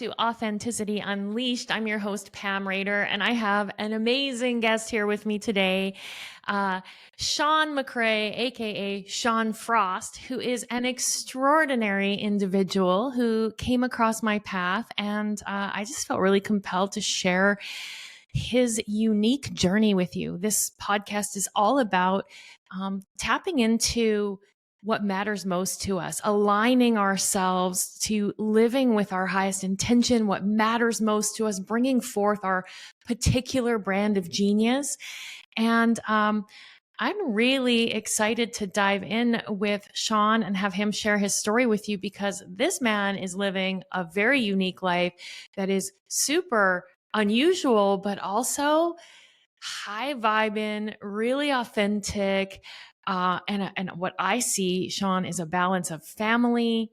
to Authenticity Unleashed. I'm your host, Pam Rader, and I have an amazing guest here with me today, Sean McRae, aka Sean Frost, who is an extraordinary individual who came across my path, and I just felt really compelled to share his unique journey with you. This podcast is all about tapping into what matters most to us, aligning ourselves to living with our highest intention, what matters most to us, bringing forth our particular brand of genius. And I'm really excited to dive in with Sean and have him share his story with you, because this man is living a very unique life that is super unusual, but also high vibing, really authentic. And what I see, Sean, is a balance of family,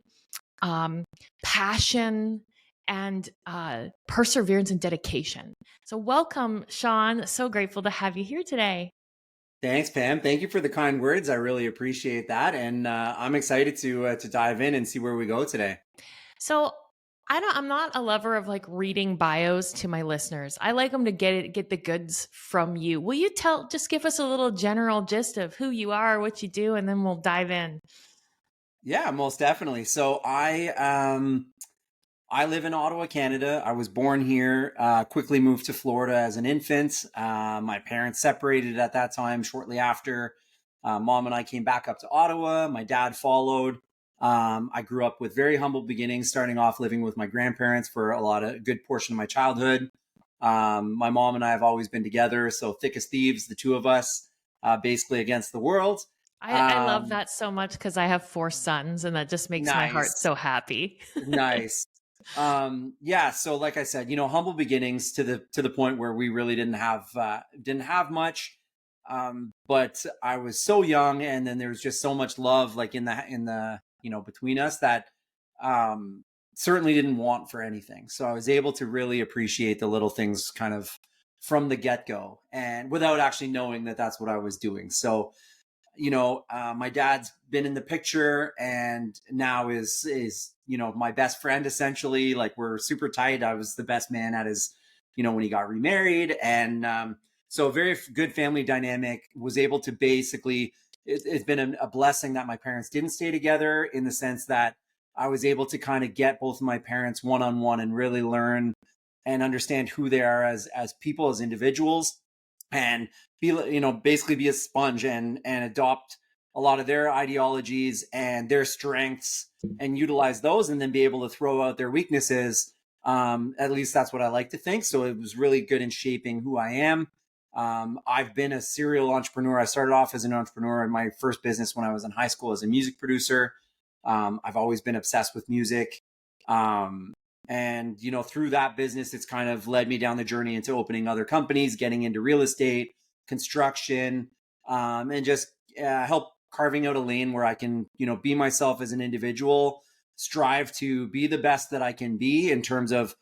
passion, and perseverance and dedication. So welcome, Sean. So grateful to have you here today. Thanks, Pam. Thank you for the kind words. I really appreciate that. And I'm excited to dive in and see where we go today. So I'm not a lover of like reading bios to my listeners. I like them to get the goods from you. Will you just give us a little general gist of who you are, what you do, and then we'll dive in. Yeah, most definitely. So I live in Ottawa, Canada. I was born here, quickly moved to Florida as an infant. My parents separated at that time. Shortly after, mom and I came back up to Ottawa. My dad followed. I grew up with very humble beginnings, starting off living with my grandparents for a good portion of my childhood. My mom and I have always been together, so thick as thieves, the two of us, basically against the world. I love that so much because I have 4 sons, and that just makes my heart so happy. Nice. Yeah, so like I said, humble beginnings to the point where we really didn't have much. But I was so young, and then there was just so much love like in the between us that certainly didn't want for anything. So I was able to really appreciate the little things kind of from the get-go, and without actually knowing that that's what I was doing. So my dad's been in the picture and now is my best friend, essentially. Like, we're super tight. I was the best man at his, when he got remarried. And so a very good family dynamic. Was able to basically, it's been a blessing that my parents didn't stay together, in the sense that I was able to kind of get both of my parents one-on-one and really learn and understand who they are as people, as individuals, and basically be a sponge and adopt a lot of their ideologies and their strengths and utilize those, and then be able to throw out their weaknesses. At least that's what I like to think. So it was really good in shaping who I am. I've been a serial entrepreneur. I started off as an entrepreneur in my first business when I was in high school as a music producer. I've always been obsessed with music. And, through that business, it's kind of led me down the journey into opening other companies, getting into real estate, construction, and just help carving out a lane where I can, be myself as an individual, strive to be the best that I can be in terms of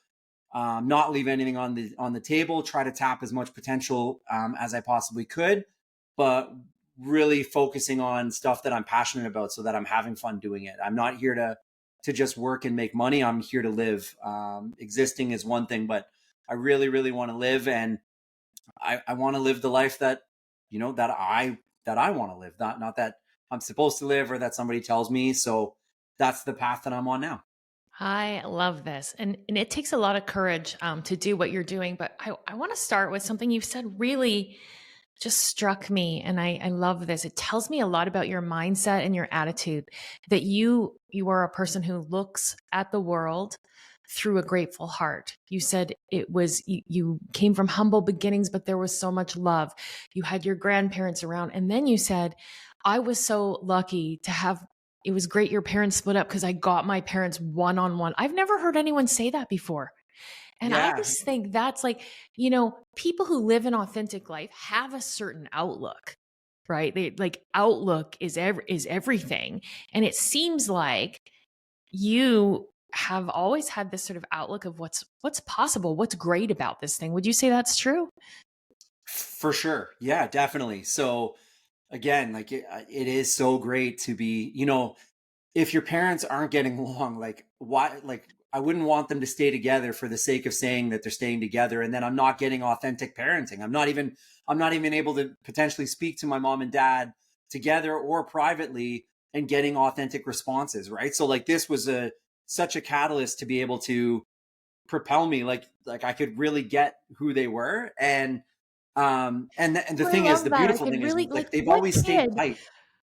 not leave anything on the table, try to tap as much potential as I possibly could, but really focusing on stuff that I'm passionate about so that I'm having fun doing it. I'm not here to just work and make money. I'm here to live. Existing is one thing, but I really, really want to live. And I want to live the life that, that I want to live, not that I'm supposed to live or that somebody tells me. So that's the path that I'm on now. I love this. And it takes a lot of courage to do what you're doing. But I want to start with something you've said really just struck me. And I love this. It tells me a lot about your mindset and your attitude, that you are a person who looks at the world through a grateful heart. You said it was, you came from humble beginnings, but there was so much love. You had your grandparents around. And then you said, I was so lucky to have, it was great your parents split up because I got my parents one-on-one. I've never heard anyone say that before. And I just think that's like, people who live an authentic life have a certain outlook, right? They like, outlook is everything. And it seems like you have always had this sort of outlook of what's possible, what's great about this thing. Would you say that's true? For sure. Yeah, definitely. So again, like it is so great to be, if your parents aren't getting along, like why, like I wouldn't want them to stay together for the sake of saying that they're staying together. And then I'm not getting authentic parenting. I'm not even able to potentially speak to my mom and dad together or privately and getting authentic responses. Right. So like this was such a catalyst to be able to propel me. Like I could really get who they were. And the Oh, I thing is, love the that. I beautiful could thing is really like like they've always stayed tight.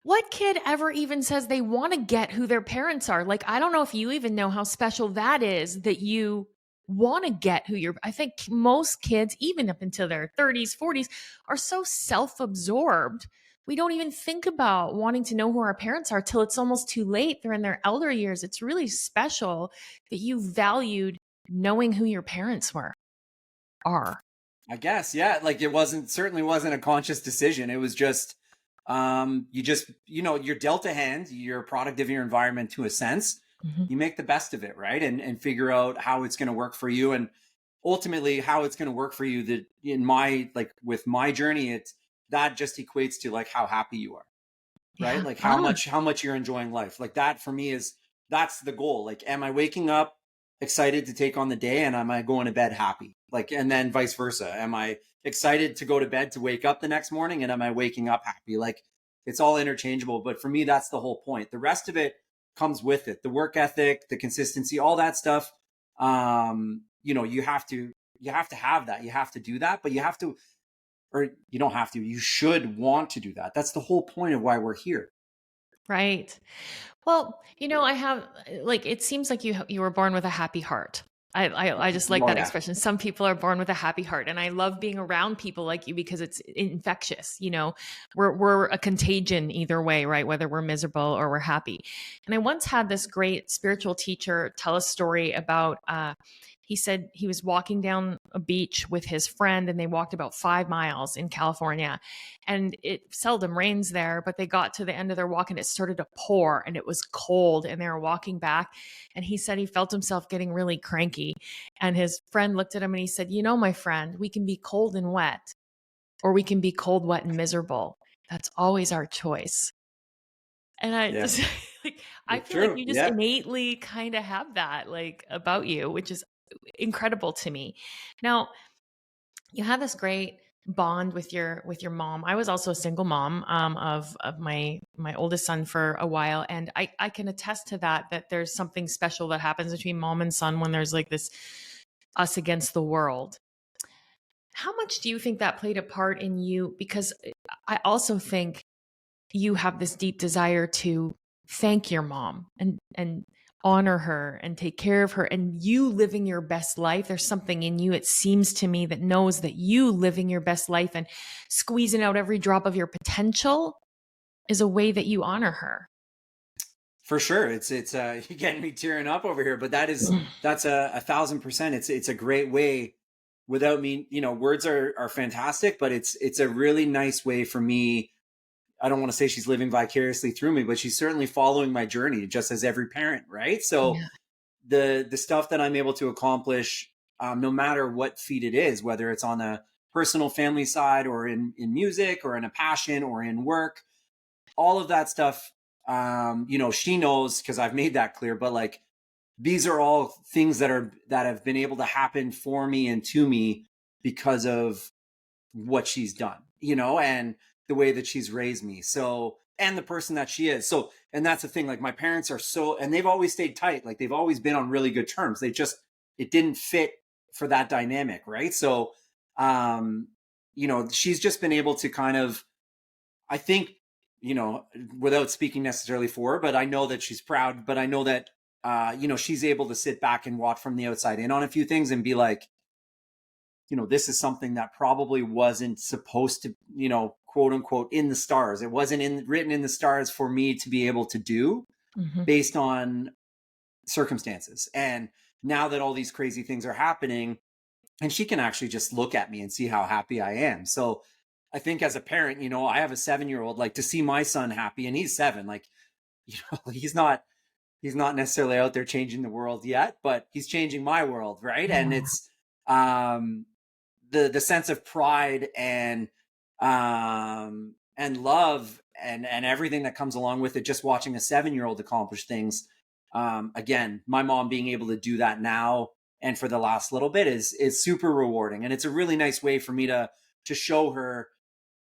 what kid ever even says they want to get who their parents are? Like, I don't know if you even know how special that is that you want to get who I think most kids, even up until their 30s, 40s, are so self absorbed. We don't even think about wanting to know who our parents are till it's almost too late. They're in their elder years. It's really special that you valued knowing who your parents are. I guess, yeah. Like certainly wasn't a conscious decision. It was just, you're dealt a hand, you're a product of your environment to a sense. Mm-hmm. You make the best of it, right? And figure out how it's going to work for you. And ultimately how it's going to work for you that with my journey, that just equates to like how happy you are, right? Yeah. Like how much you're enjoying life. Like that for me that's the goal. Like, am I waking up excited to take on the day and am I going to bed happy? Like, and then vice versa. Am I excited to go to bed to wake up the next morning and am I waking up happy? Like it's all interchangeable. But for me, that's the whole point. The rest of it comes with it. The work ethic, the consistency, all that stuff. You have to have that. You have to do that, but you don't have to, you should want to do that. That's the whole point of why we're here. Right. Well, I have like it seems like you were born with a happy heart. I just like Oh that yeah. expression. Some people are born with a happy heart, and I love being around people like you because it's infectious. We're a contagion either way, right? Whether we're miserable or we're happy. And I once had this great spiritual teacher tell a story about. He said he was walking down a beach with his friend, and they walked about 5 miles in California, and it seldom rains there. But they got to the end of their walk, and it started to pour, and it was cold, and they were walking back. And he said he felt himself getting really cranky. And his friend looked at him and he said, my friend, we can be cold and wet, or we can be cold, wet, and miserable. That's always our choice. And I Yeah. just I It's feel like true. you just Yeah. innately kind of have that like about you, which is incredible to me. Now, you had this great bond with your mom. I was also a single mom of my oldest son for a while, and I can attest to that there's something special that happens between mom and son when there's like this us against the world. How much do you think that played a part in you? Because I also think you have this deep desire to thank your mom and honor her and take care of her, and you living your best life. There's something in you, it seems to me, that knows that you living your best life and squeezing out every drop of your potential is a way that you honor her. For sure. It's you're getting me tearing up over here, but that's a 1,000%. It's a great way without me, words are fantastic, but it's a really nice way for me. I don't want to say she's living vicariously through me, but she's certainly following my journey just as every parent. Right. So Yeah. the stuff that I'm able to accomplish, no matter what feat it is, whether it's on a personal family side or in music or in a passion or in work, all of that stuff, she knows because I've made that clear, but like, these are all things that have been able to happen for me and to me because of what she's done, and the way that she's raised me. So, and the person that she is. So, and that's the thing, like my parents are and they've always stayed tight. Like they've always been on really good terms. It didn't fit for that dynamic. Right. So, she's just been able to kind of, I think, without speaking necessarily for her, but I know that she's proud, but I know that, she's able to sit back and watch from the outside in on a few things and be like, this is something that probably wasn't supposed to, quote unquote, in the stars. It wasn't written in the stars for me to be able to do based on circumstances. And now that all these crazy things are happening, and she can actually just look at me and see how happy I am. So I think as a parent, I have a 7-year-old, like to see my son happy, and he's 7, like, he's not necessarily out there changing the world yet, but he's changing my world. Right. Yeah. And it's, the sense of pride and love and everything that comes along with it, just watching a 7-year-old accomplish things, again, my mom being able to do that now and for the last little bit is super rewarding. And it's a really nice way for me to show her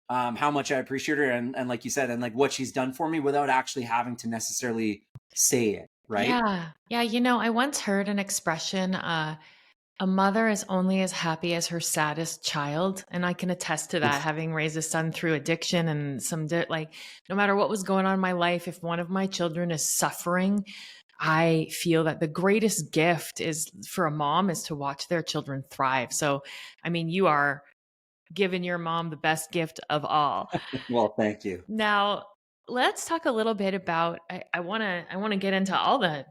how much I appreciate her, and like you said, and like what she's done for me without actually having to necessarily say it, right? Yeah. Yeah. You know, I once heard an expression, a mother is only as happy as her saddest child. And I can attest to that, Oof. having raised a son through addiction and like, no matter what was going on in my life, if one of my children is suffering, I feel that the greatest gift is for a mom is to watch their children thrive. So, I mean, you are giving your mom the best gift of all. Well, thank you. Now, let's talk a little bit about I want to get into all the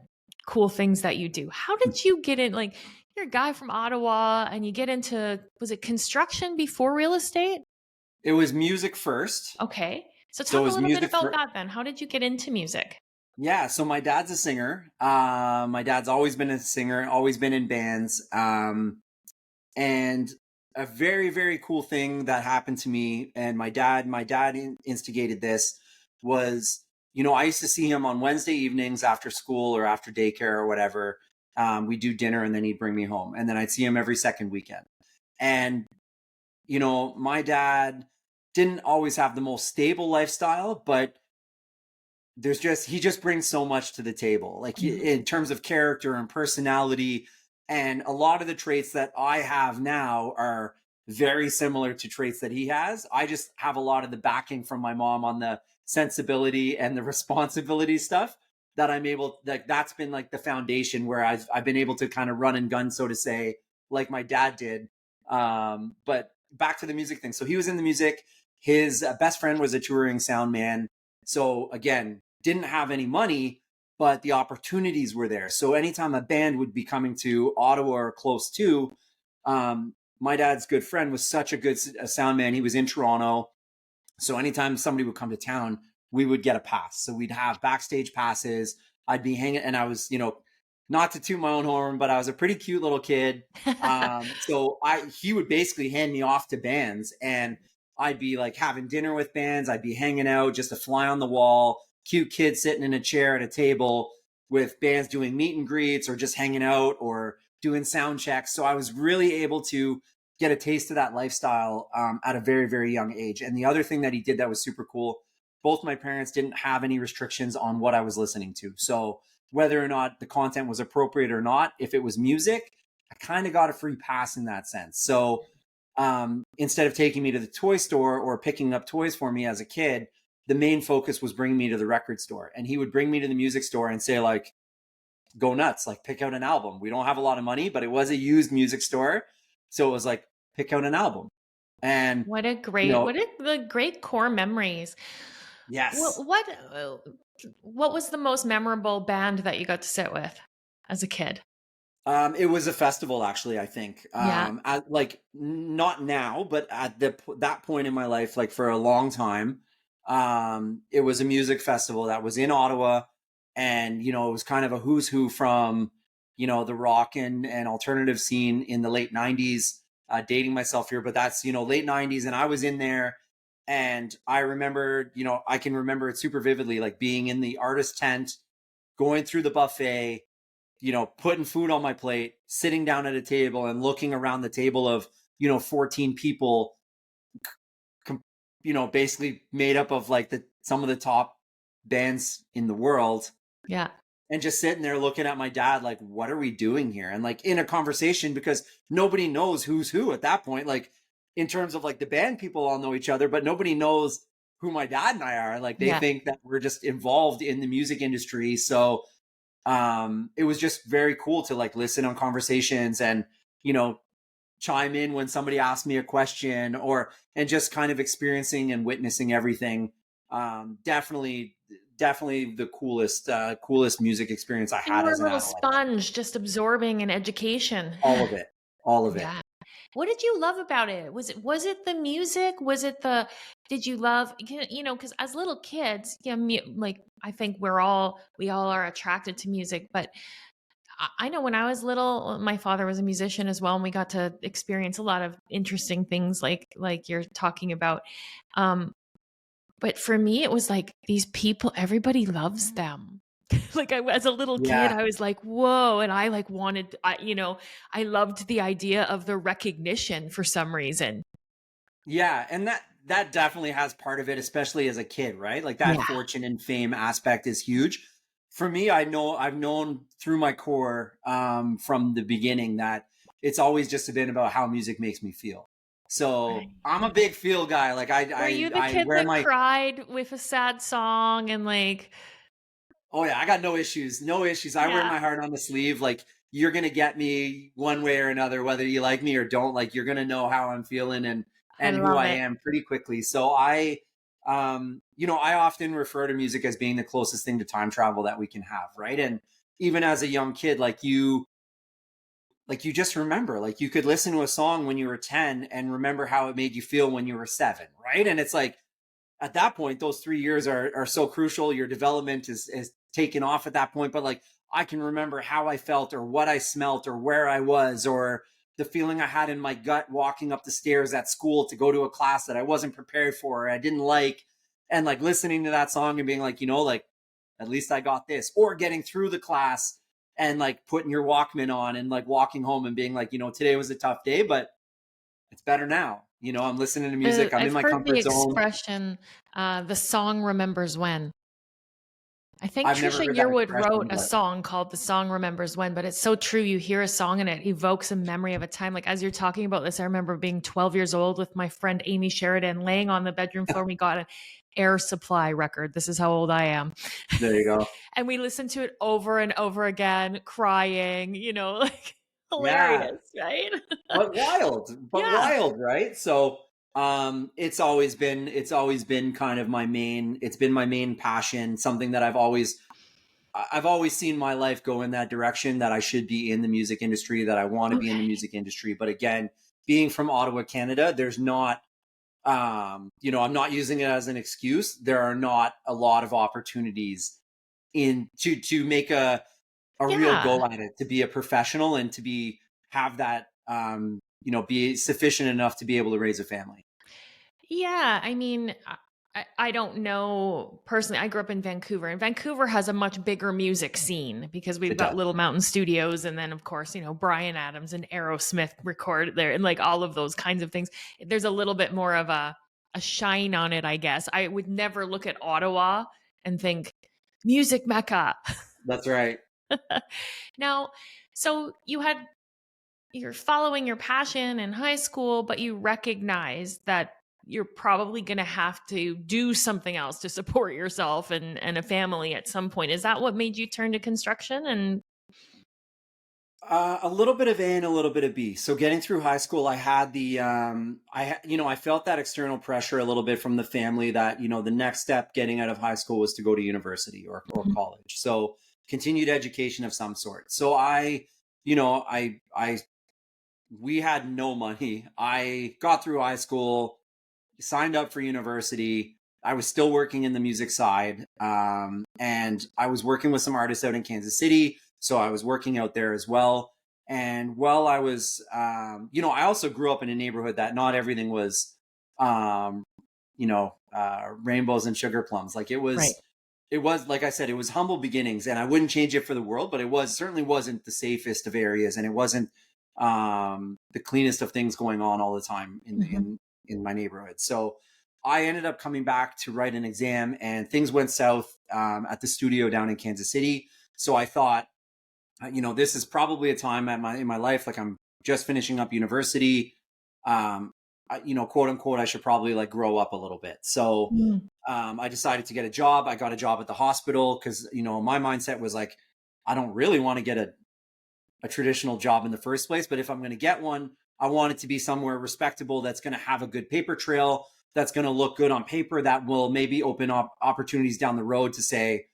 cool things that you do. How did you get in, like, you're a guy from Ottawa and you get into, was it construction before real estate? It was music first. Okay. So So it talk a was little bit music about for that then. How did you get into music? Yeah, so my dad's a singer. My dad's always been a singer, always been in bands. And a very, very cool thing that happened to me, and my dad instigated this, was, I used to see him on Wednesday evenings after school or after daycare or whatever. We'd do dinner and then he'd bring me home. And then I'd see him every second weekend. And, my dad didn't always have the most stable lifestyle, but he just brings so much to the table, like in terms of character and personality. And a lot of the traits that I have now are very similar to traits that he has. I just have a lot of the backing from my mom on the sensibility and the responsibility stuff that I'm able, like, that's been like the foundation where I've been able to kind of run and gun, so to say, like my dad did. But back to the music thing. So he was in the music. His best friend was a touring sound man. So again, didn't have any money, but the opportunities were there. So anytime a band would be coming to Ottawa or close to, my dad's good friend was such a good sound man. He was in Toronto. So anytime somebody would come to town, we would get a pass. So we'd have backstage passes. I'd be hanging, and I was, not to toot my own horn, but I was a pretty cute little kid. So he would basically hand me off to bands, and I'd be like having dinner with bands. I'd be hanging out, just a fly on the wall, cute kid sitting in a chair at a table with bands doing meet and greets or just hanging out or doing sound checks. So I was really able to get a taste of that lifestyle at a very, very young age. And the other thing that he did that was super cool, both my parents didn't have any restrictions on what I was listening to. So whether or not the content was appropriate or not, if it was music, I kind of got a free pass in that sense. So instead of taking me to the toy store or picking up toys for me as a kid, the main focus was bringing me to the record store. And he would bring me to the music store and say, like, go nuts, like pick out an album. We don't have a lot of money, but it was a used music store. So it was like, pick out an album. And, What a great core memories. yes. What was the most memorable band that you got to sit with as a kid? It was a festival, actually, I think. Yeah. Like, not now, but at that point in my life, like for a long time, it was a music festival that was in Ottawa. And, it was kind of a who's who from, the rock and alternative scene in the late 90s, dating myself here, but that's, late 90s. And I was in there, and I remember, I can remember it super vividly, like being in the artist tent, going through the buffet, putting food on my plate, sitting down at a table and looking around the table of, 14 people, basically made up of like some of the top bands in the world. Yeah. And just sitting there looking at my dad, like, what are we doing here? And like in a conversation, because nobody knows who's who at that point. Like in terms of like the band, people all know each other, but nobody knows who my dad and I are. Like they think that we're just involved in the music industry. So it was just very cool to like listen on conversations and, chime in when somebody asked me a question, and just kind of experiencing and witnessing everything. Definitely the coolest music experience I You had were as a an little adult. sponge, just absoring an education. All of it. Yeah. What did you love about it? Was it the music? Did you love, because as little kids, like I think we all are attracted to music, but I know when I was little, my father was a musician as well, and we got to experience a lot of interesting things like you're talking about. But for me, it was like these people, everybody loves them. Like as a little kid, Yeah. I was like, whoa. And I like wanted, I loved the idea of the recognition for some reason. Yeah, and that definitely has part of it, especially as a kid, right? Like that Yeah. fortune and fame aspect is huge. For me, I've known through my core from the beginning that it's always just been about how music makes me feel. Right. So I'm a big feel guy. Like Were you the I kid wear that my cried with a sad song and like, oh yeah, I got no issues, no issues. I wear yeah, my heart on the sleeve. Like you're gonna get me one way or another, whether you like me or don't. Like you're gonna know how I'm feeling I and who love I it. am pretty quickly. So I, I often refer to music as being the closest thing to time travel that we can have, right? And even as a young kid, like you just remember, like you could listen to a song when you were 10 and remember how it made you feel when you were 7, right? And it's like at that point, those 3 years are so crucial. Your development is taken off at that point. But like I can remember how I felt or what I smelt or where I was or the feeling I had in my gut walking up the stairs at school to go to a class that I wasn't prepared for or I didn't like. And like listening to that song and being like, like at least I got this. Or getting through the class and like putting your Walkman on and like walking home and being like, today was a tough day, but it's better now. I'm listening to music. I'm in I've my heard the comfort zone. expression, the song remembers when. I think I've never Trisha heard that Yearwood wrote expression, a but song called The Song Remembers When, but it's so true. You hear a song and it evokes a memory of a time. Like as you're talking about this, I remember being 12 years old with my friend Amy Sheridan laying on the bedroom floor. We got an Air Supply record. This is how old I am. there you go. And we listened to it over and over again, crying, like Yeah, hilarious, right? but Yeah. wild, right? So it's always been kind of it's been my main passion, something that I've always seen my life go in that direction, that I should be in the music industry, that I want to be in the Okay. music industry. But again, being from Ottawa, Canada, there's not I'm not using it as an excuse. There are not a lot of opportunities in to make a real Yeah. go at it, to be a professional and to have that be sufficient enough to be able to raise a family. Yeah, I mean, I don't know personally. I grew up in Vancouver, and Vancouver has a much bigger music scene because we've It got does. Little Mountain Studios, and then of course, Brian Adams and Aerosmith record there, and like all of those kinds of things. There's a little bit more of a shine on it, I guess. I would never look at Ottawa and think music mecca. That's right. Now, so you're following your passion in high school, but you recognize that you're probably going to have to do something else to support yourself and a family at some point. Is that what made you turn to construction? And A little bit of A and a little bit of B. So getting through high school, I had I felt that external pressure a little bit from the family that, the next step getting out of high school was to go to university or college. So continued education of some sort. So I we had no money. I got through high school, signed up for university. I was still working in the music side. And I was working with some artists out in Kansas City. So I was working out there as well. And while I was, I also grew up in a neighborhood that not everything was, rainbows and sugar plums. Like right. it was, like I said, it was humble beginnings and I wouldn't change it for the world, but certainly wasn't the safest of areas. And it wasn't, the cleanest of things going on all the time Mhm. in my neighborhood. So I ended up coming back to write an exam and things went south at the studio down in Kansas City. So I thought, this is probably a time in my life, like I'm just finishing up university. Quote unquote, I should probably like grow up a little bit. So Mm. I decided to get a job. I got a job at the hospital because, my mindset was like, I don't really want to get a traditional job in the first place. But if I'm going to get one, I want it to be somewhere respectable that's going to have a good paper trail, that's going to look good on paper, that will maybe open up opportunities down the road to say,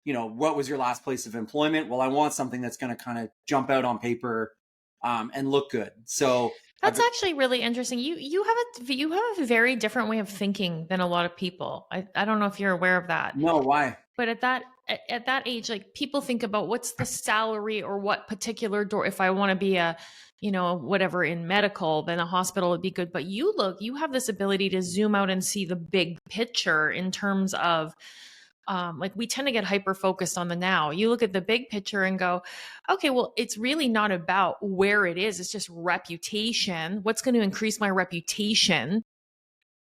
what was your last place of employment? Well, I want something that's going to kind of jump out on paper and look good. So That's actually really interesting. You have a very different way of thinking than a lot of people. I don't know if you're aware of that. no, why? But at that age, like people think about what's the salary or what particular door. If I want to be whatever in medical, then a hospital would be good. But you have this ability to zoom out and see the big picture in terms of Like we tend to get hyper focused on the now. You look at the big picture and go, okay, well, it's really not about where it is. It's just reputation. What's going to increase my reputation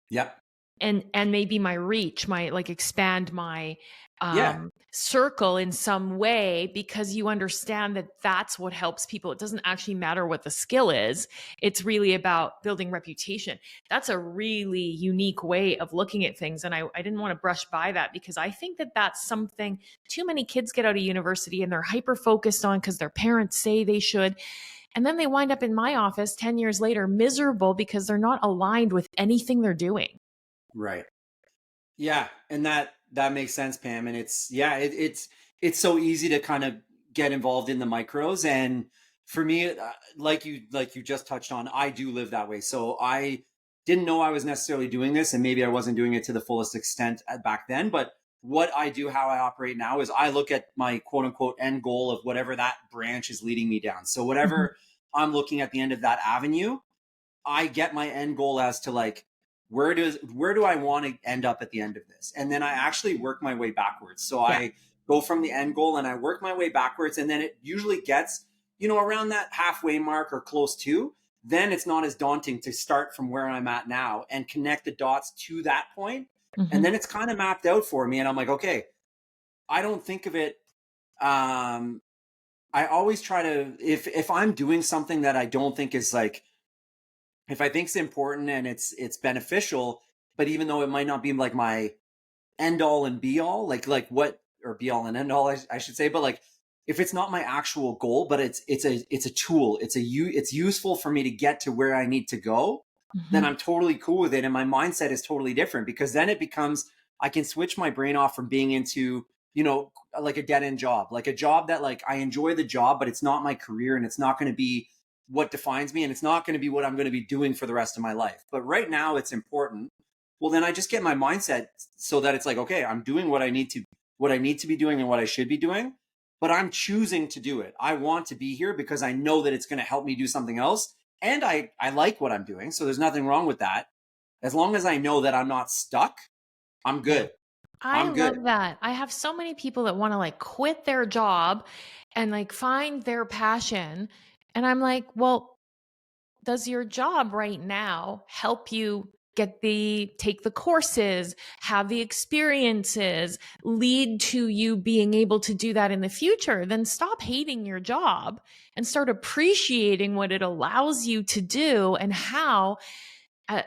Yep. and maybe my reach, my like expand my Yeah. circle in some way, because you understand that that's what helps people. It doesn't actually matter what the skill is. It's really about building reputation. That's a really unique way of looking at things. And I didn't want to brush by that, because I think that that's something too many kids get out of university and they're hyper focused on because their parents say they should. And then they wind up in my office 10 years later, miserable because they're not aligned with anything they're doing. Right. Yeah, and that makes sense, Pam. And it's so easy to kind of get involved in the micros. And for me, like you just touched on, I do live that way. So I didn't know I was necessarily doing this, and maybe I wasn't doing it to the fullest extent back then. But what I do, how I operate now, is I look at my quote unquote end goal of whatever that branch is leading me down. So whatever I'm looking at the end of that avenue, I get my end goal as to like, where do I want to end up at the end of this? And then I actually work my way backwards. So I go from the end goal and I work my way backwards. And then it usually gets, around that halfway mark or close to, then it's not as daunting to start from where I'm at now and connect the dots to that point. And then it's kind of mapped out for me. And I'm like, okay, I don't think of it. I always try to, if I'm doing something that I don't think is like, if I think it's important and it's beneficial, but even though it might not be like my end all and be all, like what, or be all and end all, I should say, but like if it's not my actual goal, but it's a tool, it's useful for me to get to where I need to go, then I'm totally cool with it. And my mindset is totally different, because then it becomes, I can switch my brain off from being into, like a dead end job, like a job that like I enjoy the job, but it's not my career and it's not going to be what defines me, and it's not going to be what I'm going to be doing for the rest of my life. But right now it's important. Well, then I just get my mindset so that it's like, okay, I'm doing what I need to be doing and what I should be doing, but I'm choosing to do it. I want to be here because I know that it's going to help me do something else. And I like what I'm doing. So there's nothing wrong with that. As long as I know that I'm not stuck, I'm good. I love that. I have so many people that want to like quit their job and like find their passion. And I'm like, well, does your job right now help you take the courses, have the experiences, lead to you being able to do that in the future? Then stop hating your job and start appreciating what it allows you to do, and how at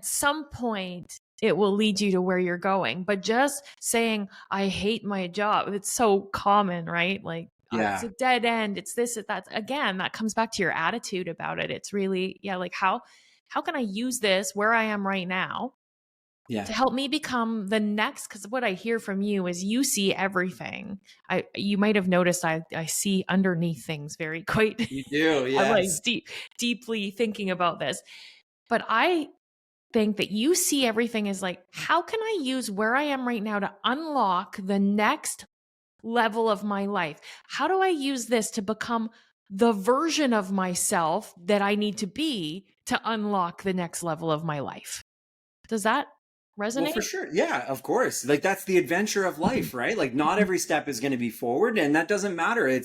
some point it will lead you to where you're going. But just saying, I hate my job, it's so common, right? Like, it's a dead end. It's this, it's that. Again, that comes back to your attitude about it. It's really, like how can I use this where I am right now to help me become the next? Because what I hear from you is you see everything. You might have noticed I see underneath things very quite. You do, yes. I'm like deeply thinking about this. But I think that you see everything as like, how can I use where I am right now to unlock the next level of my life? How do I use this to become the version of myself that I need to be to unlock the next level of my life? Does that resonate? Well, for sure. Yeah, of course. Like that's the adventure of life, right? Like not every step is going to be forward, and that doesn't matter.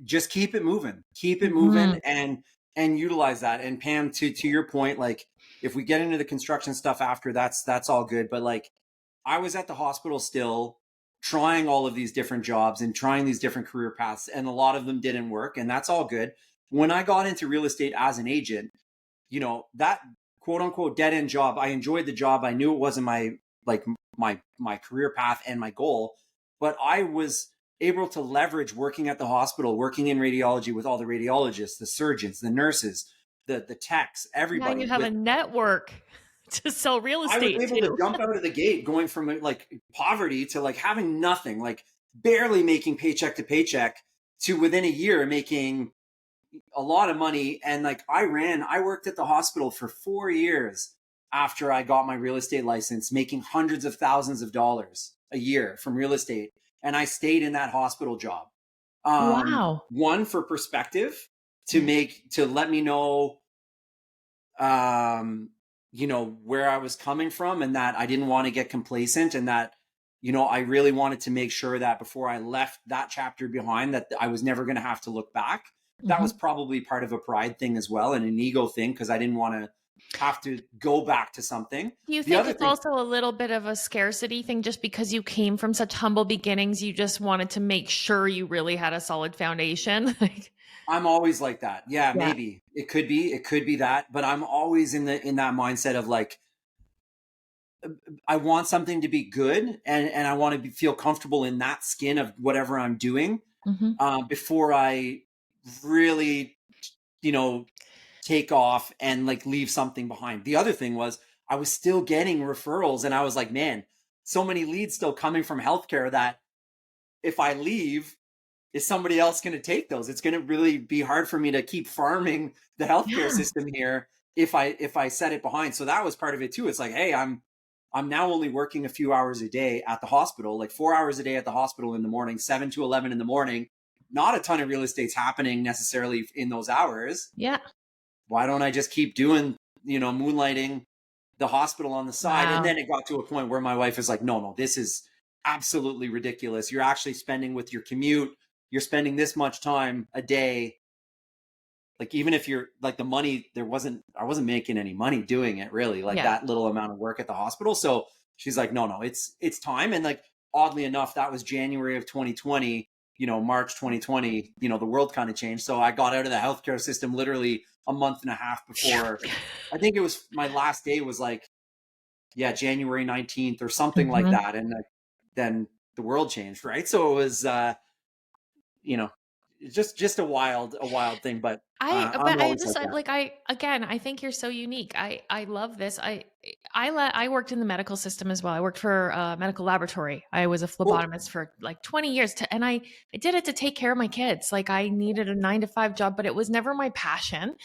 Just keep it moving, and utilize that. And Pam, to your point, like if we get into the construction stuff after, that's all good. But like I was at the hospital still trying all of these different jobs and trying these different career paths, and a lot of them didn't work, and that's all good. When I got into real estate as an agent, that quote unquote dead end job, I enjoyed the job. I knew it wasn't my career path and my goal, but I was able to leverage working at the hospital, working in radiology with all the radiologists, the surgeons, the nurses, the techs, everybody. Now you have a network to sell real estate. I was able to jump out of the gate, going from like poverty to like having nothing, like barely making paycheck to paycheck, to within a year making a lot of money. And like I worked at the hospital for 4 years after I got my real estate license, making hundreds of thousands of dollars a year from real estate. And I stayed in that hospital job. Wow. One, for perspective, to let me know, where I was coming from, and that I didn't want to get complacent, and that I really wanted to make sure that before I left that chapter behind, that I was never going to have to look back. That was probably part of a pride thing as well, and an ego thing, because I didn't want to have to go back to something. Do you The think other it's thing, also a little bit of a scarcity thing just because you came from such humble beginnings, you just wanted to make sure you really had a solid foundation? Like, I'm always like that. Yeah, yeah. maybe it could be that, but I'm always in that mindset of like, I want something to be good, and I want to feel comfortable in that skin of whatever I'm doing, Mm-hmm. before I really, you know, take off and like leave something behind. The other thing was I was still getting referrals, and I was like, man, so many leads still coming from healthcare that if I leave, is somebody else going to take those? It's going to really be hard for me to keep farming the healthcare Yeah. system here if I set it behind. So that was part of it too. It's like, hey, I'm now only working a few hours a day at the hospital, like 4 hours a day at the hospital in the morning, 7 to 11 in the morning. Not a ton of real estate's happening necessarily in those hours. Yeah. Why don't I just keep doing, moonlighting the hospital on the side? And Wow. then it got to a point where my wife is like, no, this is absolutely ridiculous. You're actually spending with your commute, you're spending this much time a day. Like, even if you're like the money, I wasn't making any money doing it really, like Yeah. that little amount of work at the hospital. So she's like, no, it's time. And like, oddly enough, that was January of 2020, March 2020, the world kind of changed. So I got out of the healthcare system literally a month and a half before. I think it was my last day was like, yeah, January 19th or something like Mm-hmm. that. And then the world changed. Right. So it was, you know, just a wild thing, but I'm But I always just like that. I think you're so unique. I love this. I worked in the medical system as well. I worked for a medical laboratory. I was a Cool. phlebotomist for like 20 years and I did it to take care of my kids. Like I needed a 9 to 5 job, but it was never my passion.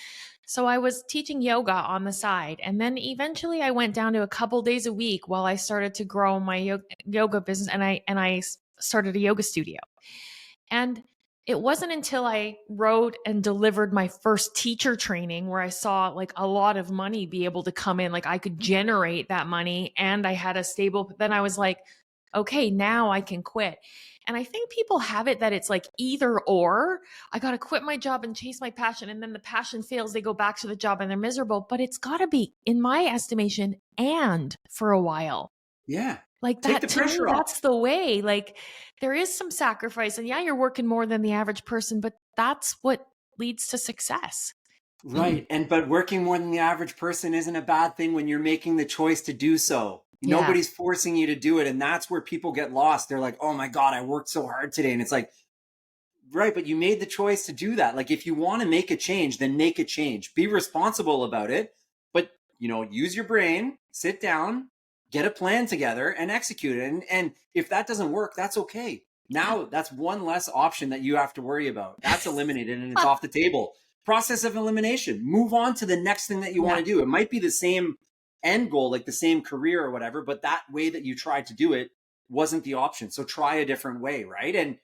So I was teaching yoga on the side. And then eventually I went down to a couple days a week while I started to grow my yoga business, and I started a yoga studio. And it wasn't until I wrote and delivered my first teacher training where I saw like a lot of money be able to come in. Like I could generate that money and I had a stable, then I was like, okay, now I can quit. And I think people have it that it's like either or. I got to quit my job and chase my passion. And then the passion fails, they go back to the job and they're miserable. But it's got to be, in my estimation, and for a while. Yeah. Like Take that, the to me, pressure that's off. the way. Like there is some sacrifice. And yeah, you're working more than the average person, but that's what leads to success. Right. But working more than the average person isn't a bad thing when you're making the choice to do so. Yeah. Nobody's forcing you to do it. And that's where people get lost. They're like, oh my God, I worked so hard today. And it's like, right, but you made the choice to do that. Like, if you want to make a change, then make a change. Be responsible about it. But, use your brain, sit down, get a plan together and execute it. And if that doesn't work, that's okay. Now that's one less option that you have to worry about. That's eliminated and it's off the table. Process of elimination. Move on to the next thing that you want Yeah. to do. It might be the same end goal, like the same career or whatever, but that way that you tried to do it wasn't the option. So try a different way, right? And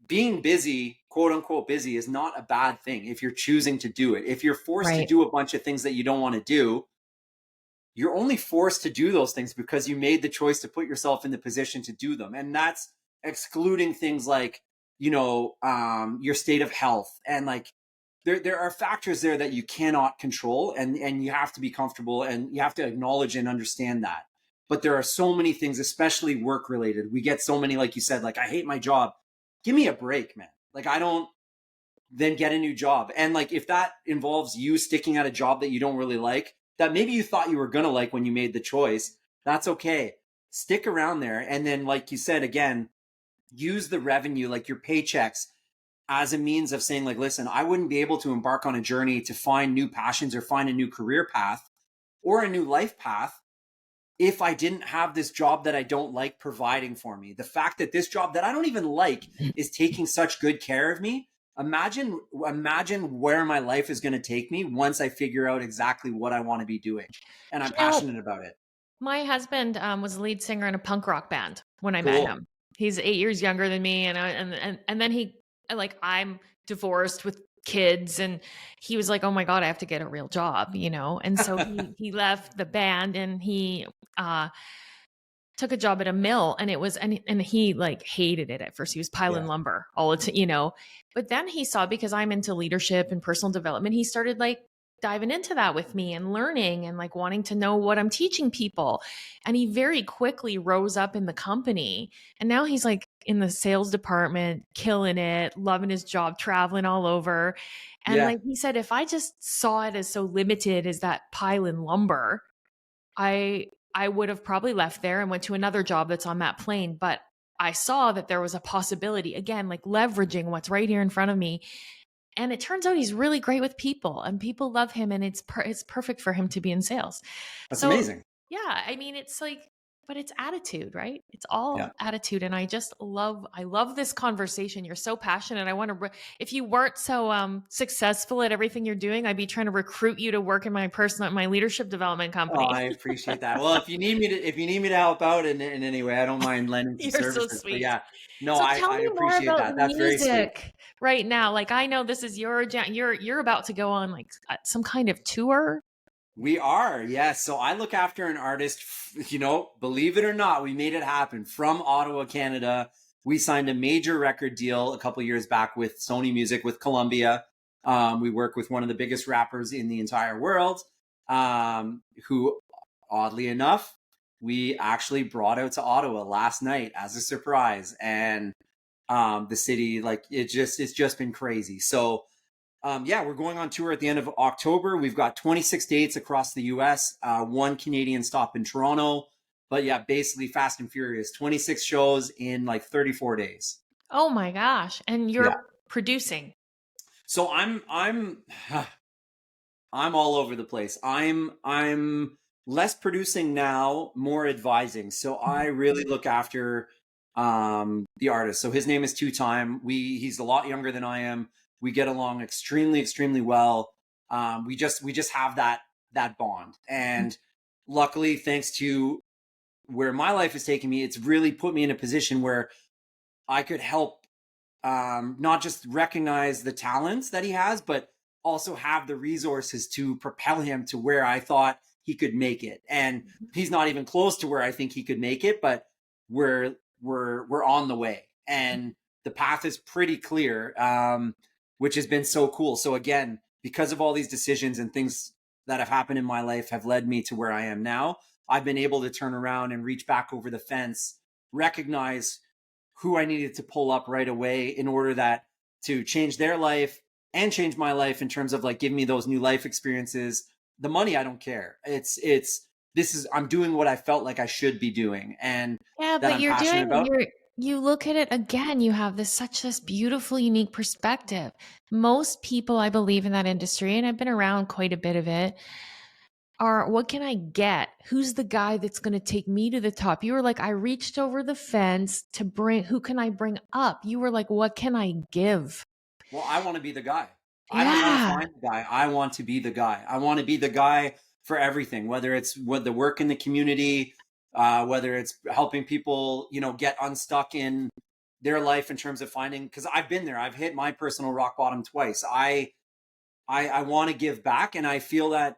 being busy, quote unquote busy, is not a bad thing if you're choosing to do it. If you're forced to Right. do a bunch of things that you don't want to do, you're only forced to do those things because you made the choice to put yourself in the position to do them. And that's excluding things like, your state of health. And like, there are factors there that you cannot control, and you have to be comfortable and you have to acknowledge and understand that. But there are so many things, especially work related. We get so many, like you said, like, I hate my job. Give me a break, man. Like, I don't, then get a new job. And like, if that involves you sticking at a job that you don't really like, that maybe you thought you were going to like when you made the choice, that's okay. Stick around there. And then, like you said, again, use the revenue, like your paychecks, as a means of saying, like, listen, I wouldn't be able to embark on a journey to find new passions or find a new career path or a new life path if I didn't have this job that I don't like providing for me. The fact that this job that I don't even like is taking such good care of me. Imagine where my life is going to take me once I figure out exactly what I want to be doing and I'm You know, passionate about it. my husband was a lead singer in a punk rock band when I met Cool. him. He's 8 years younger than me, and then he, like, I'm divorced with kids, and he was like, "Oh my God, I have to get a real job," And so he left the band, and he took a job at a mill, and it was, and he like hated it at first. He was piling Yeah. lumber all the time, but then he saw, because I'm into leadership and personal development, he started like diving into that with me and learning and like wanting to know what I'm teaching people. And he very quickly rose up in the company. And now he's like in the sales department, killing it, loving his job, traveling all over. And Yeah. like he said, if I just saw it as so limited as that pile in lumber, I would have probably left there and went to another job that's on that plane. But I saw that there was a possibility, again, like leveraging what's right here in front of me. And it turns out he's really great with people, and people love him, and it's perfect for him to be in sales. That's So amazing. yeah, I mean, it's like, but it's attitude, right? It's Yeah. all attitude. And I love this conversation. You're so passionate. I want to, if you weren't so successful at everything you're doing, I'd be trying to recruit you to work in my leadership development Oh, company. I appreciate that. Well, if you need me to help out in any way, I don't mind lending some You're so services. But sweet. yeah, no, So tell I me more appreciate about that. That's very sweet. music right now. Like, I know this is you're about to go on like some kind of tour. We are, yes. So I look after an artist, believe it or not, we made it happen from Ottawa, Canada. We signed a major record deal a couple years back with Sony Music, with Columbia. We work with one of the biggest rappers in the entire world, who, oddly enough, we actually brought out to Ottawa last night as a surprise. And the city, like, it's just been crazy. So yeah, we're going on tour at the end of October. We've got 26 dates across the US, one Canadian stop in Toronto. But yeah, basically Fast and Furious, 26 shows in like 34 days. Oh my gosh. And Yeah. you're producing. So I'm all over the place. I'm less producing now, more advising. So I really look after the artist. So his name is TwoTiime. He's a lot younger than I am. We get along extremely well. We just have that bond. And luckily, thanks to where my life is taking me, it's really put me in a position where I could help, not just recognize the talents that he has, but also have the resources to propel him to where I thought he could make it. And he's not even close to where I think he could make it, but we're on the way, and the path is pretty clear, which has been so cool. So again, because of all these decisions and things that have happened in my life have led me to where I am now, I've been able to turn around and reach back over the fence, recognize who I needed to pull up right away in order to change their life and change my life in terms of like giving me those new life experiences. The money, I don't care. I'm doing what I felt like I should be doing, and Yeah, that but I'm passionate about. you look at it again, you have this beautiful, unique perspective. Most people, I believe, in that industry, and I've been around quite a bit of it, are, what can I get? Who's the guy that's going to take me to the top? You were like, I reached over the fence to who can I bring up? You were like, what can I give? Well, I want to be the guy. I don't want to Yeah. find the guy. I want to be the guy. I want to be the guy for everything, whether it's the work in the community, whether it's helping people, get unstuck in their life in terms of finding, because I've been there. I've hit my personal rock bottom twice. I want to give back, and I feel that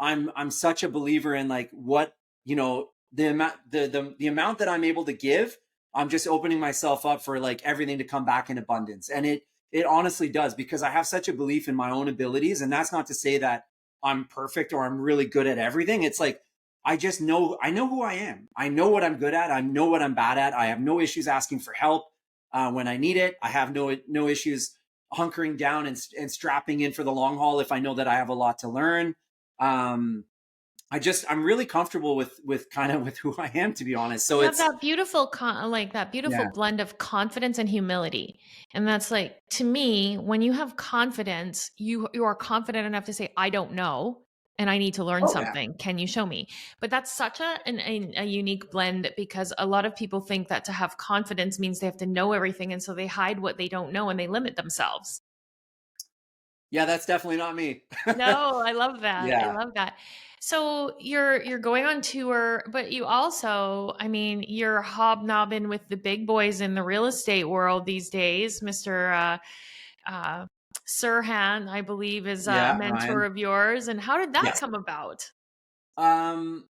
I'm such a believer in like what, the amount the amount that I'm able to give, I'm just opening myself up for like everything to come back in abundance. And it honestly does, because I have such a belief in my own abilities. And that's not to say that I'm perfect or I'm really good at everything. It's like I know who I am. I know what I'm good at. I know what I'm bad at. I have no issues asking for help when I need it. I have no issues hunkering down and strapping in for the long haul if I know that I have a lot to learn. I'm really comfortable with kind of with who I am, to be honest. So You have it's, that beautiful, that beautiful yeah. blend of confidence and humility. And that's like, to me, when you have confidence, you are confident enough to say, I don't know, and I need to learn Oh yeah. something. Can you show me? But that's such a unique blend, because a lot of people think that to have confidence means they have to know everything. And so they hide what they don't know and they limit themselves. Yeah, that's definitely not me. No, I love that. I Yeah. love that. So you're going on tour, but you also, I mean, you're hobnobbing with the big boys in the real estate world these days. Mr. Sirhan, I believe, is a Yeah, mentor Ryan. of yours. And how did that Yes. come about?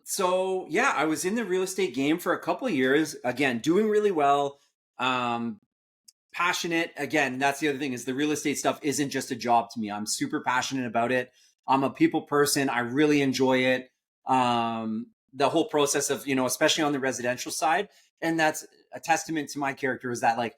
So yeah, I was in the real estate game for a couple of years. Again, doing really well. Um, Passionate. Again, that's the other thing, is the real estate stuff isn't just a job to me. I'm super passionate about it. I'm a people person. I really enjoy it. The whole process of, especially on the residential side. And that's a testament to my character, is that like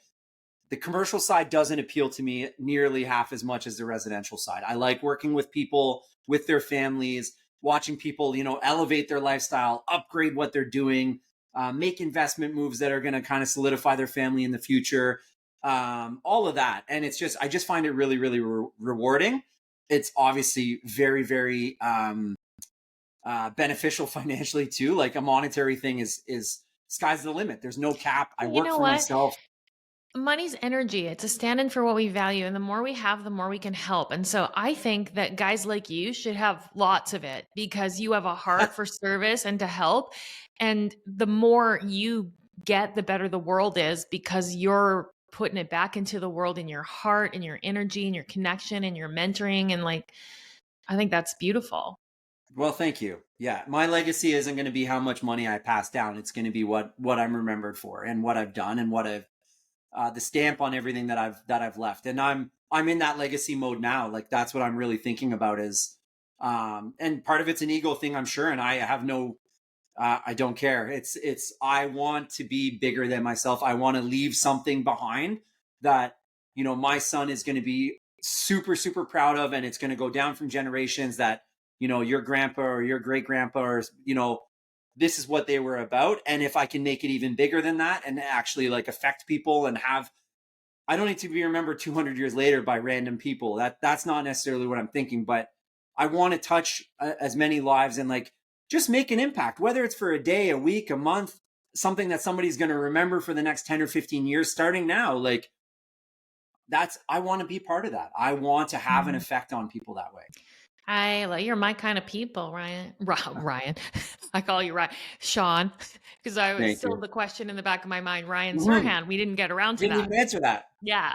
the commercial side doesn't appeal to me nearly half as much as the residential side. I like working with people, with their families, watching people, elevate their lifestyle, upgrade what they're doing, make investment moves that are going to kind of solidify their family in the future, all of that. And I just find it really, really rewarding. It's obviously very, very beneficial financially too. Like a monetary thing is sky's the limit. There's no cap. I You work know for what? myself. Money's energy. It's a stand-in for what we value. And the more we have, the more we can help. And so I think that guys like you should have lots of it, because you have a heart for service and to help. And the more you get, the better the world is, because you're putting it back into the world in your heart and your energy and your connection and your mentoring. And like, I think that's beautiful. Well, thank you. Yeah, my legacy isn't going to be how much money I pass down. It's going to be what I'm remembered for, and what I've done, and what I've the stamp on everything that I've left. And I'm in that legacy mode now. Like that's what I'm really thinking about is, and part of it's an ego thing, I'm sure. And I have no, I don't care. I want to be bigger than myself. I want to leave something behind that, my son is going to be super, super proud of, and it's going to go down from generations that, your grandpa or your great grandpa, or, this is what they were about. And if I can make it even bigger than that and actually like affect people and I don't need to be remembered 200 years later by random people. That's not necessarily what I'm thinking, but I want to touch as many lives and like just make an impact, whether it's for a day, a week, a month, something that somebody's going to remember for the next 10 or 15 years starting now. Like I want to be part of that. I want to have an effect on people that way. You're my kind of people, Ryan. Ryan, I call you Ryan, Sean, because I was Thank still you. the question in the back of my mind. Ryan Serhan, we didn't get around to Didn't that. even answer that. Yeah.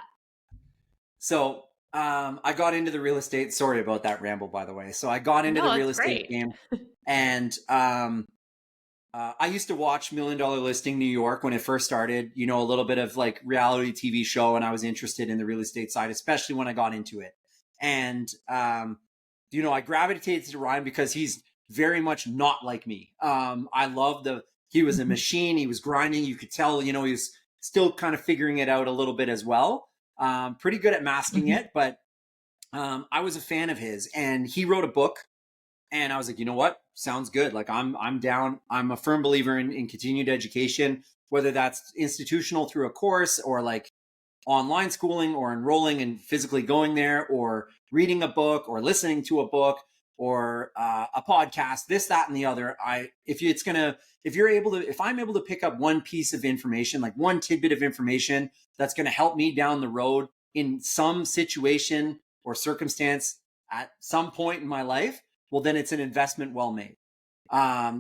So I got into the real estate. Sorry about that ramble, by the way. So I got into the real estate game, and I used to watch Million Dollar Listing New York when it first started. A little bit of like reality TV show, and I was interested in the real estate side, especially when I got into it. And I gravitated to Ryan because he's very much not like me. I love he was a machine. He was grinding. You could tell, he was still kind of figuring it out a little bit as well. Pretty good at masking it, but I was a fan of his, and he wrote a book, and I was like, you know what? Sounds good. Like I'm down. I'm a firm believer in continued education, whether that's institutional through a course or like online schooling or enrolling and physically going there or reading a book or listening to a book or a podcast, this, that, and the other. If I'm able to pick up one piece of information, like one tidbit of information that's going to help me down the road in some situation or circumstance at some point in my life, well, then it's an investment well made.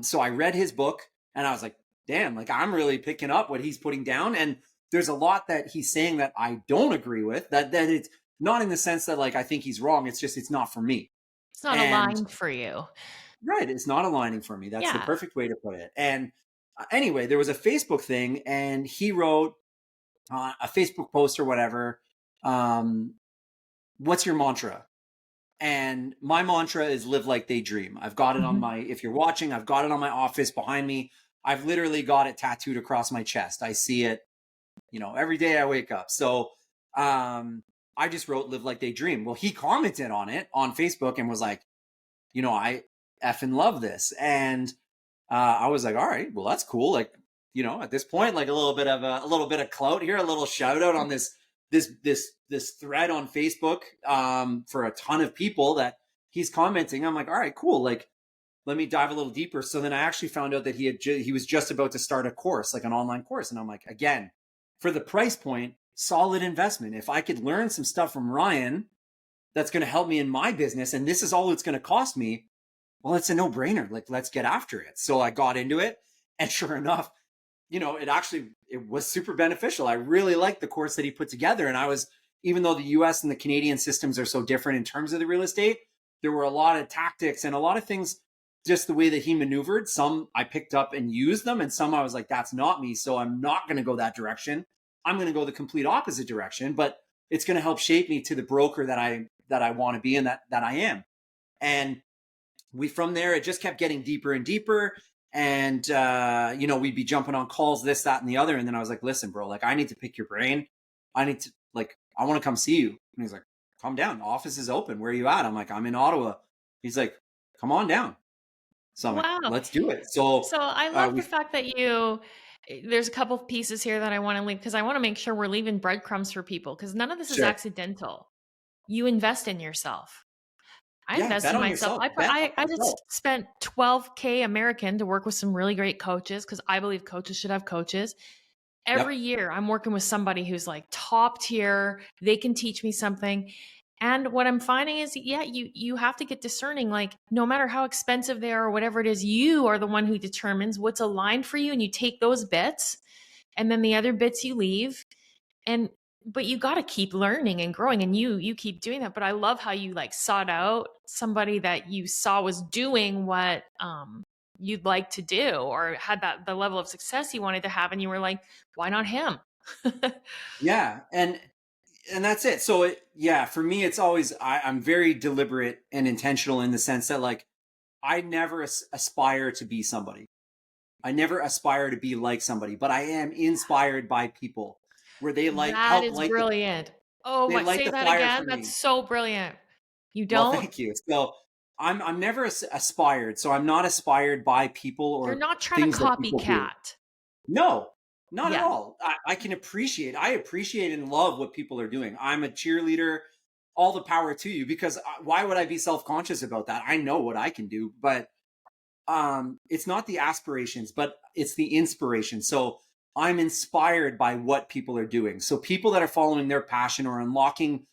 So I read his book and I was like, damn, like I'm really picking up what he's putting down. And there's a lot that he's saying that I don't agree with, that it's not in the sense that like I think he's wrong. It's just, it's not for me. It's not aligned for you. Right. It's not aligning for me. That's the perfect way to put it. And anyway, there was a Facebook thing, and he wrote a Facebook post or whatever. What's your mantra? And my mantra is live like they dream. I've got it on if you're watching, I've got it on my office behind me. I've literally got it tattooed across my chest. I see it, every day I wake up. So I just wrote live like they dream. Well, he commented on it on Facebook and was like, I effing love this. And I was like, all right, well, that's cool. Like, at this point, like a little bit of clout here, a little shout out on this thread on Facebook for a ton of people that he's commenting. I'm like, all right, cool. Like, let me dive a little deeper. So then I actually found out that he was just about to start a course, like an online course. And I'm like, again, for the price point, solid investment. If I could learn some stuff from Ryan that's going to help me in my business, and this is all it's going to cost me, well, it's a no-brainer. Like, let's get after it. So I got into it, and sure enough, it was super beneficial. I really liked the course that he put together. And even though the US and the Canadian systems are so different in terms of the real estate, there were a lot of tactics and a lot of things just the way that he maneuvered. Some I picked up and used them, and some I was like, that's not me. So I'm not going to go that direction. I'm going to go the complete opposite direction, but it's going to help shape me to the broker that I want to be and that I am. And from there, it just kept getting deeper and deeper. And, we'd be jumping on calls, this, that, and the other. And then I was like, listen, bro, like, I need to pick your brain. I need to, like, I want to come see you. And he's like, calm down. The office is open. Where are you at? I'm like, I'm in Ottawa. He's like, come on down. So I'm like, Wow. let's do it. So I love the fact that there's a couple of pieces here that I want to leave, because I want to make sure we're leaving breadcrumbs for people, because none of this is sure. accidental. You invest in yourself. I Yeah, invest bet in on myself. yourself. Bet on I yourself. just spent $12K American to work with some really great coaches, because I believe coaches should have coaches. Every year I'm working with somebody who's like top tier. They can teach me something. And what I'm finding is, you have to get discerning. Like, no matter how expensive they are or whatever it is, you are the one who determines what's aligned for you. And you take those bits, and then the other bits you leave. But you got to keep learning and growing, and you keep doing that. But I love how you like sought out somebody that you saw was doing what you'd like to do, or had the level of success you wanted to have. And you were like, why not him? Yeah. And that's it. So for me, it's always, I'm very deliberate and intentional in the sense that, like, I never aspire to be somebody. I never aspire to be like somebody, but I am inspired by people where they That is brilliant. Say that again. That's so brilliant. You don't? Well, thank you. So I'm never aspired. So I'm not aspired by people or You're not trying things to that people do. copycat. No, not at Yeah. all. I appreciate and love what people are doing. I'm a cheerleader. All the power to you, because why would I be self-conscious about that? I know what I can do, but it's not the aspirations, but it's the inspiration. So I'm inspired by what people are doing. So people that are following their passion or unlocking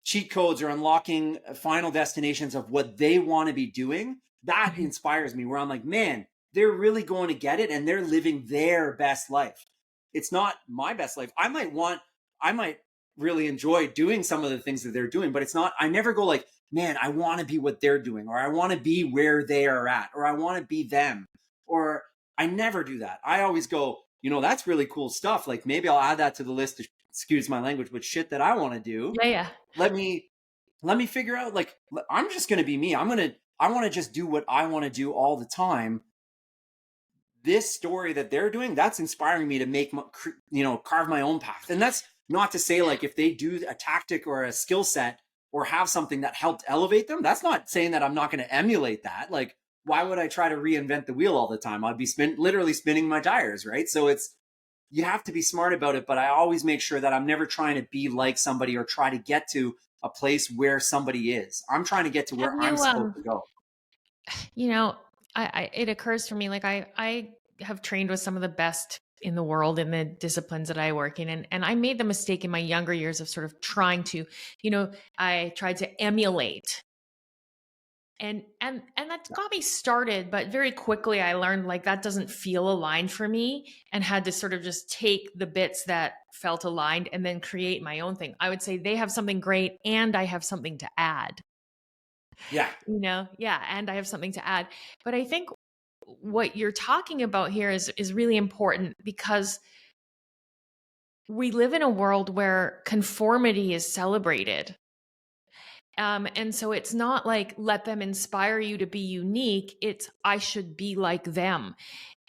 cheat codes or unlocking final destinations of what they want to be doing, that inspires me, where I'm like, man, they're really going to get it and they're living their best life. It's not my best life. I might really enjoy doing some of the things that they're doing, but it's not, I never go like, man, I want to be what they're doing, or I want to be where they are at, or I want to be them, or I never do that. I always go, that's really cool stuff. Like, maybe I'll add that to the list of, excuse my language, but shit that I want to do. Yeah. Let me figure out, like, I'm just going to be me. I want to just do what I want to do all the time. This story that they're doing, that's inspiring me to make, carve my own path. And that's not to say, like, if they do a tactic or a skill set or have something that helped elevate them, that's not saying that I'm not going to emulate that. Like, why would I try to reinvent the wheel all the time? I'd be literally spinning my tires, right? So you have to be smart about it, but I always make sure that I'm never trying to be like somebody or try to get to a place where somebody is. I'm trying to get to where I'm supposed to go. It occurs to me, like, I have trained with some of the best in the world in the disciplines that I work in. And I made the mistake in my younger years of sort of trying to, I tried to emulate. And that got me started, but very quickly I learned, like, that doesn't feel aligned for me, and had to sort of just take the bits that felt aligned and then create my own thing. I would say they have something great and I have something to add. Yeah. And I have something to add. But I think what you're talking about here is really important, because we live in a world where conformity is celebrated. And so it's not like, let them inspire you to be unique. It's, I should be like them.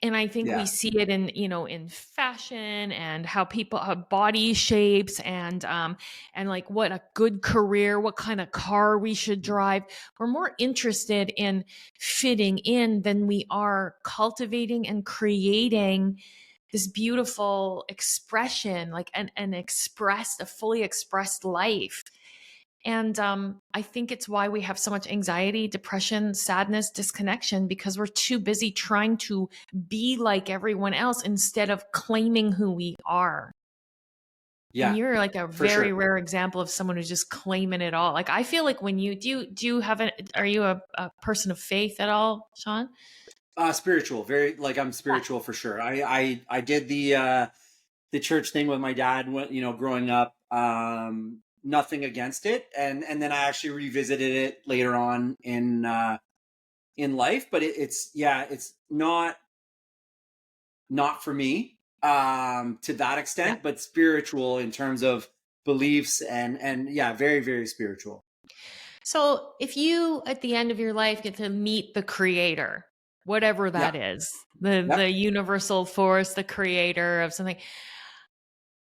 And I think we see it in fashion, and how people have body shapes, and like what a good career, what kind of car we should drive. We're more interested in fitting in than we are cultivating and creating this beautiful expression, like a fully expressed life. And I think it's why we have so much anxiety, depression, sadness, disconnection, because we're too busy trying to be like everyone else instead of claiming who we are. Yeah. And you're like a very rare example of someone who's just claiming it all. Like, I feel like when you are you a person of faith at all, Sean? Spiritual, very, like, I'm spiritual for sure. I did the church thing with my dad, growing up. Nothing against it, and then I actually revisited it later on in in life, but it's not for me to that Yeah. extent, but spiritual in terms of beliefs and yeah, very, very spiritual. So if you at the end of your life get to meet the creator, whatever Yeah. that is, the Yep. universal force, the creator of something,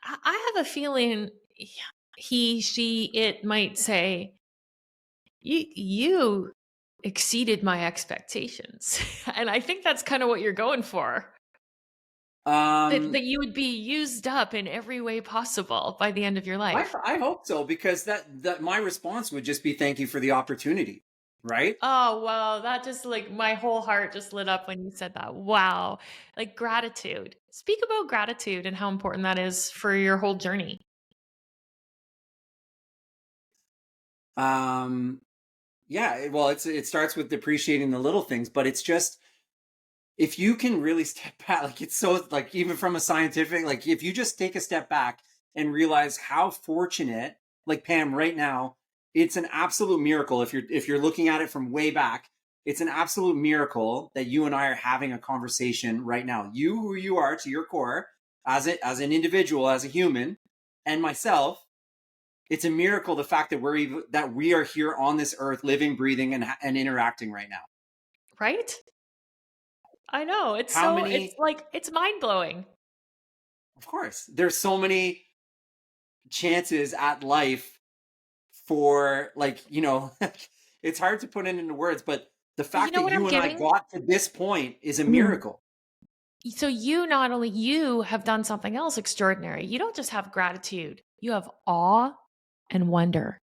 I have a feeling he, she, it might say, you exceeded my expectations. And I think that's kind of what you're going for. That, Um, that you would be used up in every way possible by the end of your life. I hope so, because that my response would just be thank you for the opportunity, right? Oh, wow. That just like my whole heart just lit up when you said that. Wow. Like gratitude. Speak about gratitude and how important that is for your whole journey. Um, yeah, well, it starts with appreciating the little things, but it's just if you can really step back, like it's so like even from a scientific, like if you just take a step back and realize how fortunate, like Pam, right now, it's an absolute miracle. If you're looking at it from way back, it's an absolute miracle that you and I are having a conversation right now. You who you are to your core, as an individual, as a human, and myself, it's a miracle the fact that that we are here on this earth, living, breathing, and interacting right now. Right? I know. How It's many? like, it's mind blowing. Of course, there's so many chances at life for like it's hard to put it into words, but the But you fact know that what I'm you and I giving? got to this point is a Mhm. miracle. So you not only you have done something else extraordinary. You don't just have gratitude. You have awe and wonder.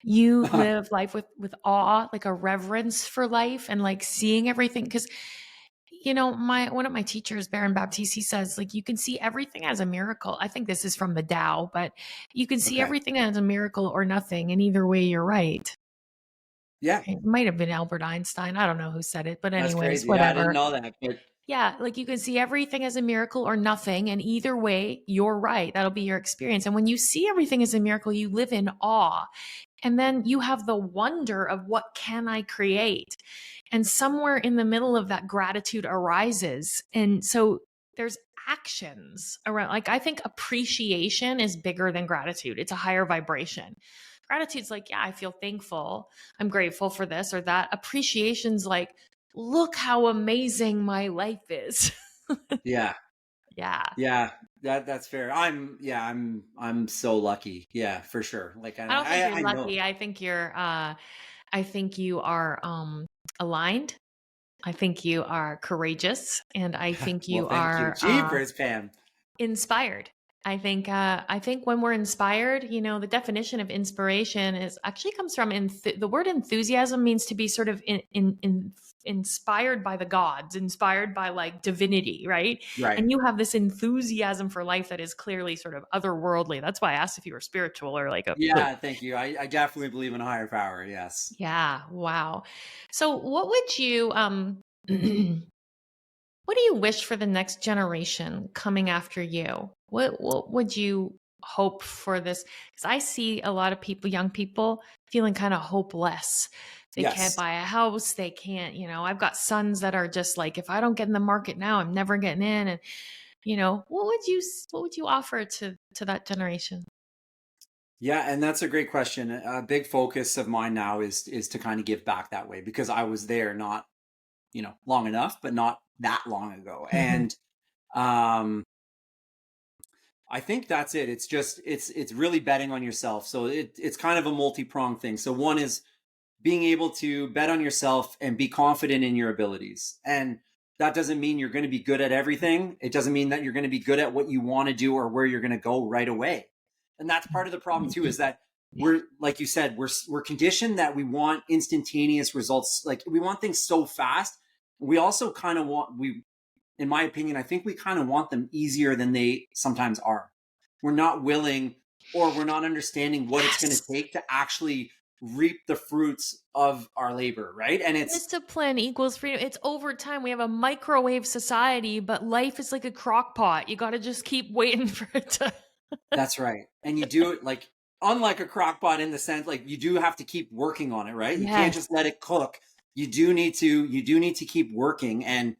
You live life with awe, like a reverence for life and like seeing everything. Because my one of my teachers, Baron Baptiste, he says like you can see everything as a miracle. I think this is from the Tao, but you can see Okay. everything as a miracle or nothing, and either way, you're right. Yeah, It might have been Albert Einstein. I don't know who said it, but that's anyways, crazy. Yeah, I didn't whatever. know that, but Yeah, like you can see everything as a miracle or nothing, and either way, you're right. That'll be your experience. And when you see everything as a miracle, you live in awe. And then you have the wonder of what can I create? And somewhere in the middle of that gratitude arises. And so there's actions around, like I think appreciation is bigger than gratitude. It's a higher vibration. Gratitude's like, yeah, I feel thankful. I'm grateful for this or that. Appreciation's like, look how amazing my life is. yeah, Yeah. yeah, that's fair. I'm so lucky. Yeah, for sure. Like, and I don't think you're I know. lucky. I think you are aligned. I think you are courageous, and I think Well, you thank you. are Jeepers, Pam. inspired. I think when we're inspired, the definition of inspiration is actually comes from the word enthusiasm means to be sort of inspired by the gods, inspired by like divinity, right? Right. And you have this enthusiasm for life that is clearly sort of otherworldly. That's why I asked if you were spiritual or like a like, Yeah, thank you. I definitely believe in a higher power. Yes. yeah, wow. So what would you what do you wish for the next generation coming after you? What would you hope for this? Because I see a lot of people, young people, feeling kind of hopeless. They can't Yes. buy a house. They can't, I've got sons that are just like, if I don't get in the market now, I'm never getting in. And, what would you offer to that generation? Yeah, and that's a great question. A big focus of mine now is to kind of give back that way because I was there not, long enough, but not that long ago. Mhm. And I think that's it. It's just it's really betting on yourself. So it's kind of a multi-pronged thing. So one is being able to bet on yourself and be confident in your abilities. And that doesn't mean you're going to be good at everything. It doesn't mean that you're going to be good at what you want to do or where you're going to go right away. And that's part of the problem too, is that we're, like you said, we're conditioned that we want instantaneous results. Like we want things so fast. We also kind of in my opinion, I think we kind of want them easier than they sometimes are. We're not willing or we're not understanding what it's going to Yes. take to actually reap the fruits of our labor, right? And it's Discipline equals freedom. It's over time. We have a microwave society, but life is like a crock pot. You got to just keep waiting for it to. that's right. And you do it like unlike a crock pot in the sense like you do have to keep working on it, right? You can't Yes. just let it cook you do need to keep working and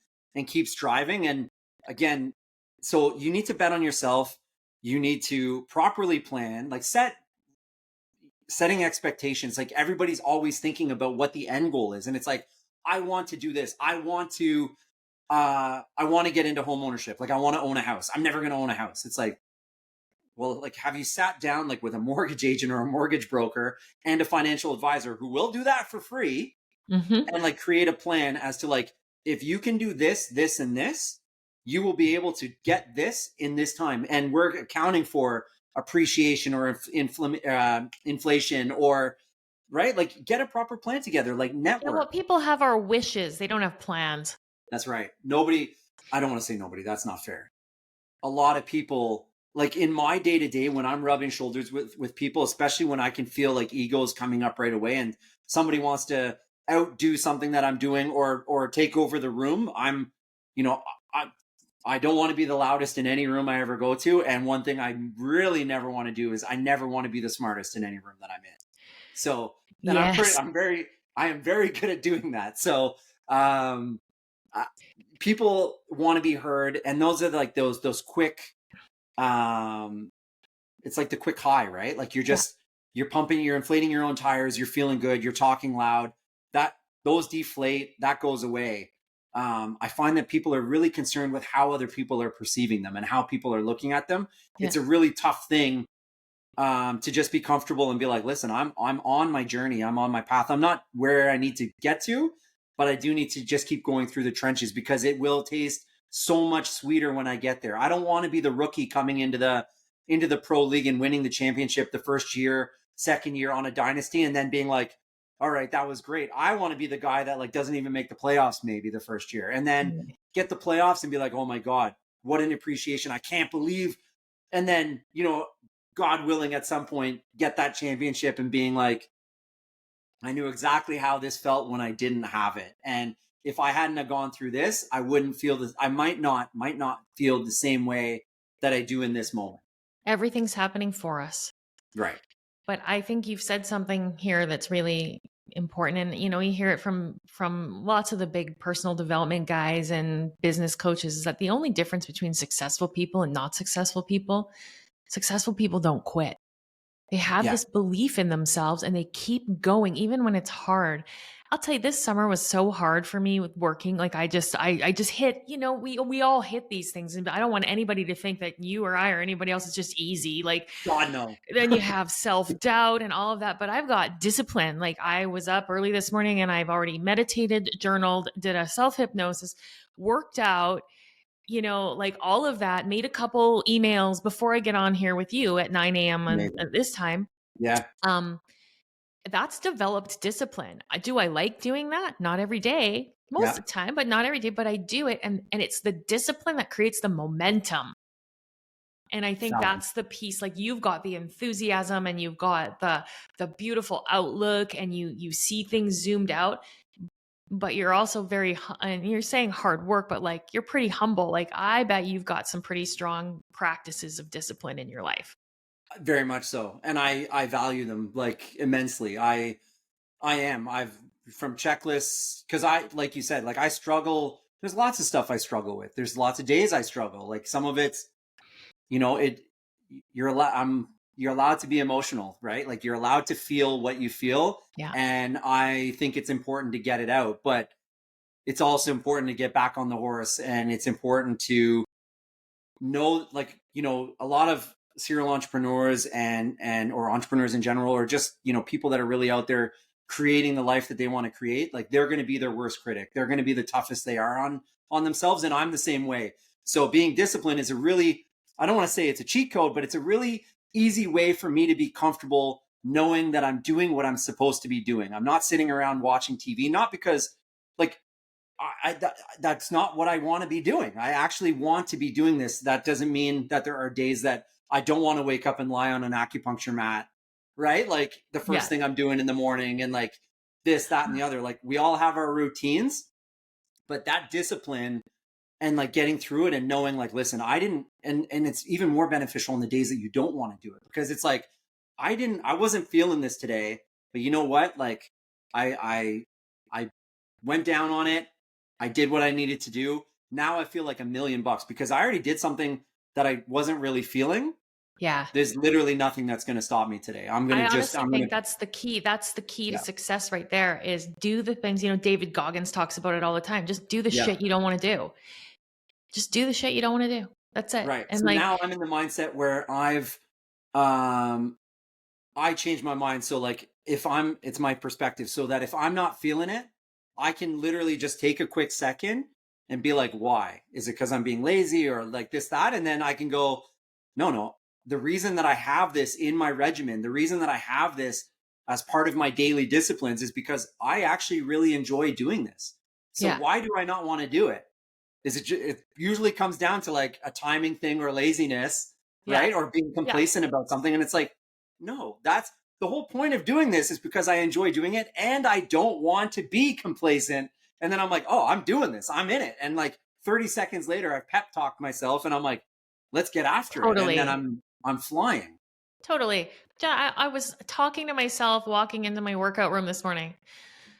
keep striving. And again, so you need to bet on yourself. You need to properly plan, like setting expectations. Like everybody's always thinking about what the end goal is. And it's like, I want to do this. I want to get into home ownership. Like I want to own a house. I'm never going to own a house. It's like, well, like, have you sat down like with a mortgage agent or a mortgage broker and a financial advisor who will do that for free, and like create a plan as to like, if you can do this, this, and this, you will be able to get this in this time. And we're accounting for appreciation or inflation, or right, like get a proper plan together, like network. Yeah, well, people have our wishes. They don't have plans. That's right. Nobody, I don't want to say nobody, that's not fair. A lot of people, like in my day-to-day, when I'm rubbing shoulders with people, especially when I can feel like egos coming up right away and somebody wants to outdo something that I'm doing or take over the room, I'm, you know, I don't want to be the loudest in any room I ever go to. And one thing I really never want to do is I never want to be the smartest in any room that I'm in. So then Yes. I am very good at doing that. So people want to be heard, and those are like those quick. It's like the quick high, right? Like you're pumping, you're inflating your own tires, you're feeling good, you're talking loud. Those deflate, that goes away. I find that people are really concerned with how other people are perceiving them and how people are looking at them. Yeah. It's a really tough thing to just be comfortable and be like, listen, I'm on my journey. I'm on my path. I'm not where I need to get to, but I do need to just keep going through the trenches because it will taste so much sweeter when I get there. I don't want to be the rookie coming into the pro league and winning the championship the first year, second year on a dynasty, and then being like, all right, that was great. I want to be the guy that like doesn't even make the playoffs maybe the first year, and then get the playoffs and be like, oh my God, what an appreciation. I can't believe. And then, God willing, at some point, get that championship and being like, I knew exactly how this felt when I didn't have it. And if I hadn't have gone through this, I wouldn't feel this. I might not feel the same way that I do in this moment. Everything's happening for us. Right. But I think you've said something here that's really important. And, you hear it from lots of the big personal development guys and business coaches, is that the only difference between successful people and not successful people don't quit. They have this belief in themselves and they keep going even when it's hard. I'll tell you, this summer was so hard for me with working. Like I just hit, we all hit these things, and I don't want anybody to think that you or I or anybody else is just easy. Like God, no. Then you have self-doubt and all of that. But I've got discipline. Like I was up early this morning and I've already meditated, journaled, did a self-hypnosis, worked out, like all of that, made a couple emails before I get on here with you at 9 a.m. at this time. Yeah. That's developed discipline. Do I like doing that? Not every day, most of the time, but not every day, but I do it. And it's the discipline that creates the momentum. And I think that's the piece. Like you've got the enthusiasm and you've got the beautiful outlook and you see things zoomed out, but you're also and you're saying hard work, but like you're pretty humble. Like I bet you've got some pretty strong practices of discipline in your life. Very much so. And I value them like immensely. I've from checklists, because like you said, like I struggle. There's lots of stuff I struggle with. There's lots of days I struggle. Like some of it's, you're allowed to be emotional, right? Like you're allowed to feel what you feel. Yeah. And I think it's important to get it out, but it's also important to get back on the horse. And it's important to know, like, a lot of serial entrepreneurs or entrepreneurs in general, or just, people that are really out there creating the life that they want to create. Like they're going to be their worst critic. They're going to be the toughest they are on themselves. And I'm the same way. So being disciplined is I don't want to say it's a cheat code, but it's a really easy way for me to be comfortable knowing that I'm doing what I'm supposed to be doing. I'm not sitting around watching TV, not because like that's not what I want to be doing. I actually want to be doing this. That doesn't mean that there are days that I don't want to wake up and lie on an acupuncture mat, right? Like the first thing I'm doing in the morning and like this, that, and the other. Like we all have our routines, but that discipline and like getting through it and knowing like, listen, and it's even more beneficial on the days that you don't want to do it, because it's like, I wasn't feeling this today, but you know what? Like I went down on it. I did what I needed to do. Now I feel like $1,000,000 because I already did something that I wasn't really feeling. Yeah. There's literally nothing that's going to stop me today. I honestly think that's the key. That's the key to success right there, is do the things, David Goggins talks about it all the time. Just do the shit you don't want to do. Just do the shit you don't want to do. That's it. Right. And so now I'm in the mindset where I changed my mind. So like it's my perspective, so that if I'm not feeling it, I can literally just take a quick second and be like, why? Is it because I'm being lazy or like this, that? And then I can go, no. The reason that I have this in my regimen, the reason that I have this as part of my daily disciplines is because I actually really enjoy doing this. So why do I not want to do it? It usually comes down to like a timing thing or laziness, right? Or being complacent about something. And it's like, no, that's the whole point of doing this, is because I enjoy doing it and I don't want to be complacent. And then I'm like, oh, I'm doing this. I'm in it. And like 30 seconds later, I've pep talked myself and I'm like, let's get after it. And then I'm flying. Totally. Yeah, I was talking to myself walking into my workout room this morning.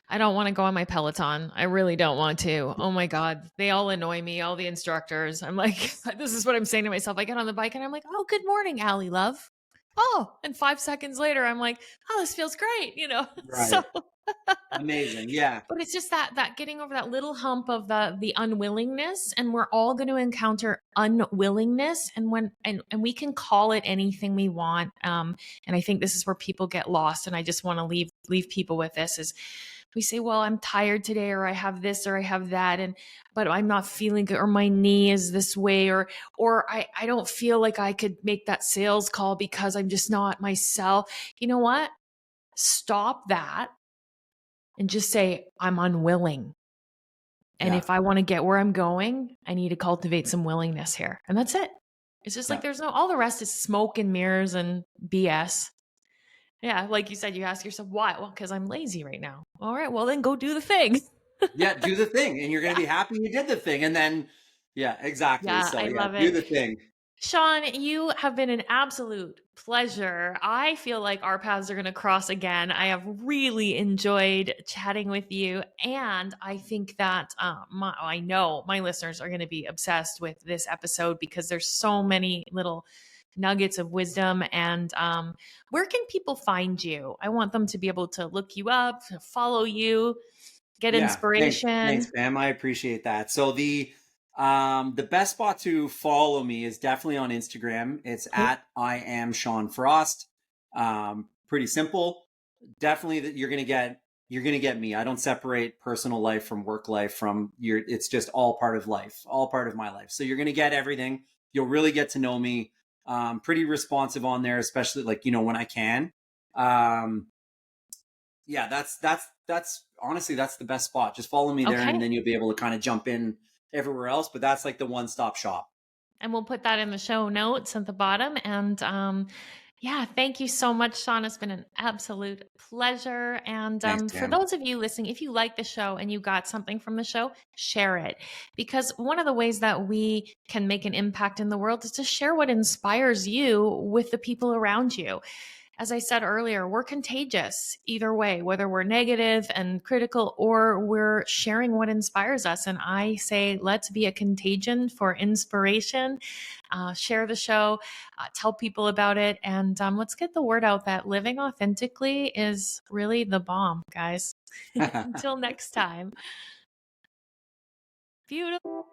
I don't want to go on my Peloton. I really don't want to. Oh my God. They all annoy me, all the instructors. I'm like, this is what I'm saying to myself. I get on the bike and I'm like, oh, good morning, Allie love. Oh, and 5 seconds later, I'm like, oh, this feels great. Right. So amazing. Yeah. But it's just that getting over that little hump of the unwillingness, and we're all going to encounter unwillingness, and we can call it anything we want. And I think this is where people get lost. And I just want to leave people with this: is we say, well, I'm tired today, or I have this, or I have that, but I'm not feeling good, or my knee is this way, or I don't feel like I could make that sales call because I'm just not myself. You know what? Stop that and just say, I'm unwilling. And if I want to get where I'm going, I need to cultivate some willingness here. And that's it. It's just like all the rest is smoke and mirrors and BS. Yeah, like you said, you ask yourself, why? Well, because I'm lazy right now. All right, well, then go do the thing. Do the thing. And you're going to be happy you did the thing. And then, exactly. Yeah, so I love do it. the thing. Sean, you have been an absolute pleasure. I feel like our paths are going to cross again. I have really enjoyed chatting with you. And I think that I know my listeners are going to be obsessed with this episode, because there's so many little nuggets of wisdom. And where can people find you? I want them to be able to look you up, to follow you, get inspiration. Thanks, Pam. I appreciate that. So the best spot to follow me is definitely on Instagram. It's at I am Sean Frost. Pretty simple. Definitely that you're gonna get me. I don't separate personal life from work life it's just all part of life, all part of my life. So you're gonna get everything. You'll really get to know me. Pretty responsive on there, especially like, when I can. That's honestly, that's the best spot. Just follow me there, and then you'll be able to kind of jump in everywhere else. But that's like the one-stop shop. And we'll put that in the show notes at the bottom. And thank you so much, Sean. It's been an absolute pleasure. And for those of you listening, if you like the show and you got something from the show, share it. Because one of the ways that we can make an impact in the world is to share what inspires you with the people around you. As I said earlier, we're contagious either way, whether we're negative and critical or we're sharing what inspires us. And I say, let's be a contagion for inspiration. Share the show, tell people about it, and let's get the word out that living authentically is really the bomb, guys. Until next time. Beautiful.